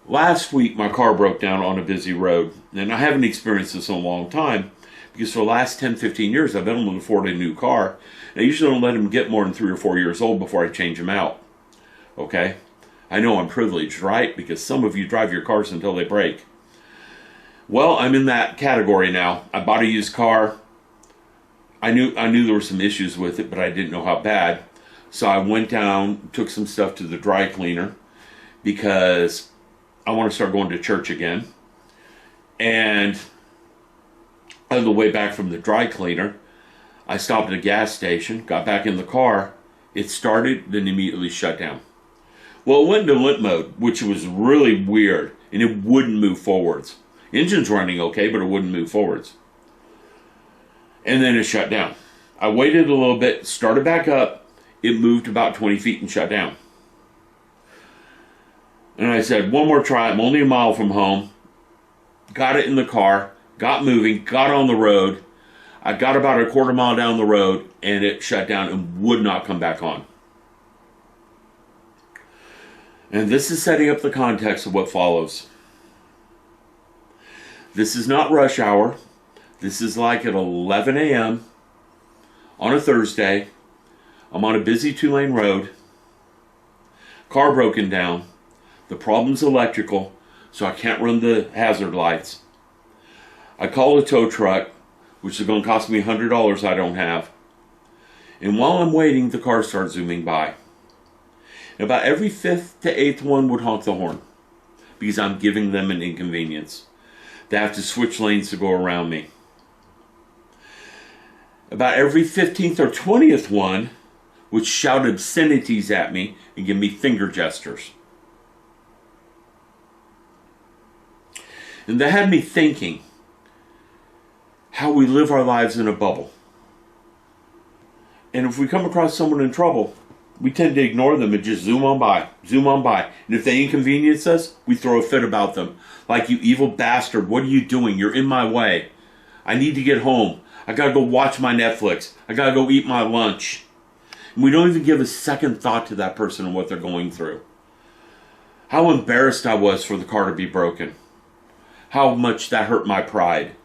Last week, my car broke down on a busy road, and I haven't experienced this in a long time because for the last 10, 15 years, I've been able to afford a new car. And I usually don't let them get more than 3 or 4 years old before I change them out. Okay? I know I'm privileged, right? Because some of you drive your cars until they break. Well, I'm in that category now. I bought a used car. I knew there were some issues with it, but I didn't know how bad. So I went down, took some stuff to the dry cleaner because I want to start going to church again. And on the way back from the dry cleaner, I stopped at a gas station, got back in the car. It started, then immediately shut down. Well, it went into limp mode, which was really weird, and it wouldn't move forwards. Engine's running okay, but it wouldn't move forwards. And then it shut down. I waited a little bit, started back up. It moved about 20 feet and shut down. And I said, one more try. I'm only a mile from home. Got it in the car, got moving, got on the road. I got about a quarter mile down the road, and it shut down and would not come back on. And this is setting up the context of what follows. This is not rush hour. This is like at 11 a.m. on a Thursday. I'm on a busy 2-lane road. Car broken down. The problem's electrical, so I can't run the hazard lights. I call a tow truck, which is going to cost me $100 I don't have. And while I'm waiting, the car starts zooming by. And about every 5th to 8th one would honk the horn because I'm giving them an inconvenience. They have to switch lanes to go around me. About every 15th or 20th one would shout obscenities at me and give me finger gestures. And that had me thinking how we live our lives in a bubble. And if we come across someone in trouble, we tend to ignore them and just zoom on by. And if they inconvenience us, we throw a fit about them. Like, you evil bastard, what are you doing? You're in my way. I need to get home. I gotta go watch my Netflix. I gotta go eat my lunch. And we don't even give a second thought to that person and what they're going through. How embarrassed I was for the car to be broken. How much that hurt my pride.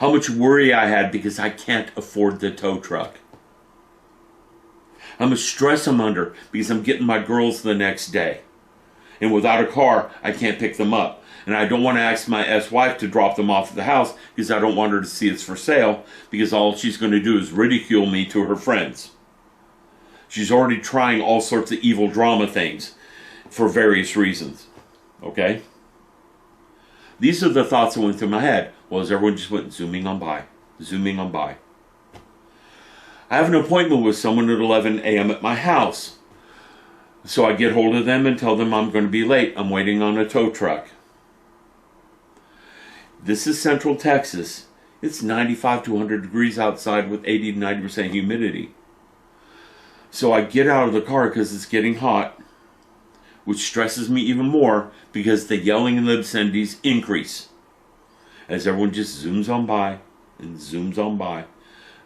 How much worry I had because I can't afford the tow truck. How much stress I'm under because I'm getting my girls the next day. And without a car, I can't pick them up. And I don't want to ask my ex-wife to drop them off at the house because I don't want her to see it's for sale, because all she's going to do is ridicule me to her friends. She's already trying all sorts of evil drama things for various reasons. Okay? These are the thoughts that went through my head. Well, as everyone just went zooming on by. Zooming on by. I have an appointment with someone at 11 a.m. at my house. So I get hold of them and tell them I'm going to be late. I'm waiting on a tow truck. This is Central Texas. It's 95 to 100 degrees outside with 80 to 90% humidity. So I get out of the car because it's getting hot, which stresses me even more because the yelling and the obscenities increase as everyone just zooms on by and zooms on by,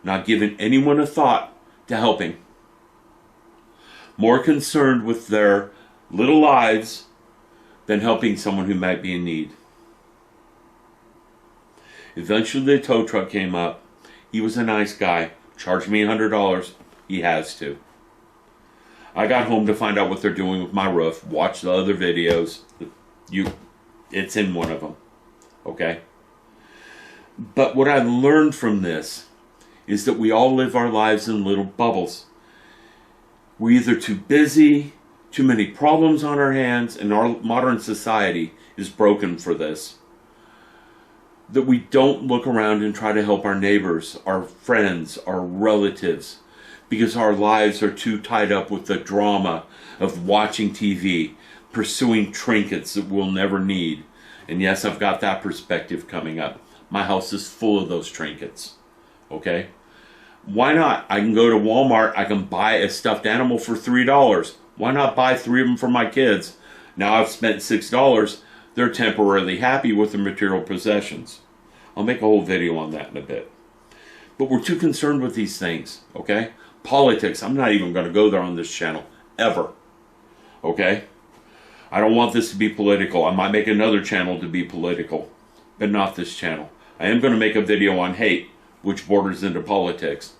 not giving anyone a thought to helping. More concerned with their little lives than helping someone who might be in need. Eventually the tow truck came up. He was a nice guy. Charged me $100. He has to. I got home to find out what they're doing with my roof. Watch the other videos. It's in one of them. Okay? But what I've learned from this is that we all live our lives in little bubbles. We're either too busy, too many problems on our hands, and our modern society is broken for this, that we don't look around and try to help our neighbors, our friends, our relatives, because our lives are too tied up with the drama of watching TV, pursuing trinkets that we'll never need. And yes, I've got that perspective coming up. My house is full of those trinkets. Okay? Why not? I can go to Walmart, I can buy a stuffed animal for $3. Why not buy 3 of them for my kids? Now I've spent $6. They're temporarily happy with their material possessions. I'll make a whole video on that in a bit. But we're too concerned with these things, okay? Politics, I'm not even going to go there on this channel, ever. Okay? I don't want this to be political. I might make another channel to be political, but not this channel. I am going to make a video on hate, which borders into politics,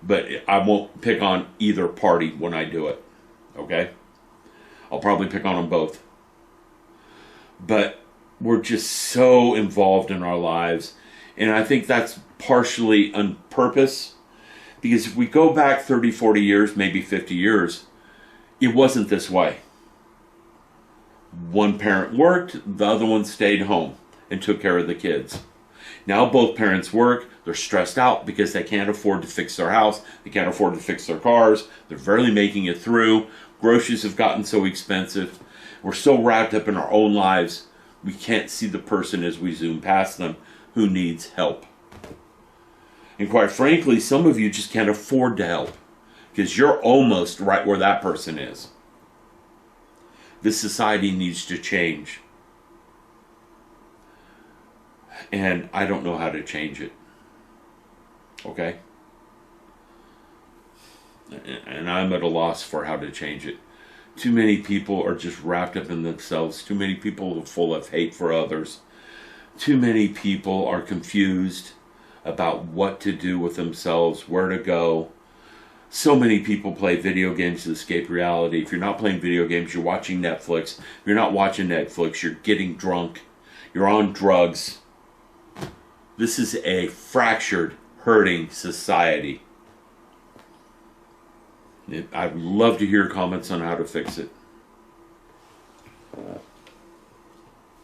but I won't pick on either party when I do it, okay? I'll probably pick on them both. But we're just so involved in our lives, and I think that's partially on purpose, because if we go back 30, 40 years, maybe 50 years, it wasn't this way. One parent worked, the other one stayed home and took care of the kids. Now both parents work, they're stressed out because they can't afford to fix their house, they can't afford to fix their cars, they're barely making it through, groceries have gotten so expensive, we're so wrapped up in our own lives, we can't see the person as we zoom past them who needs help. And quite frankly, some of you just can't afford to help because you're almost right where that person is. This society needs to change. And I don't know how to change it. Okay? And I'm at a loss for how to change it. Too many people are just wrapped up in themselves. Too many people are full of hate for others. Too many people are confused about what to do with themselves, where to go. So many people play video games to escape reality. If you're not playing video games, you're watching Netflix. If you're not watching Netflix, you're getting drunk. You're on drugs. This is a fractured, hurting society. I'd love to hear comments on how to fix it.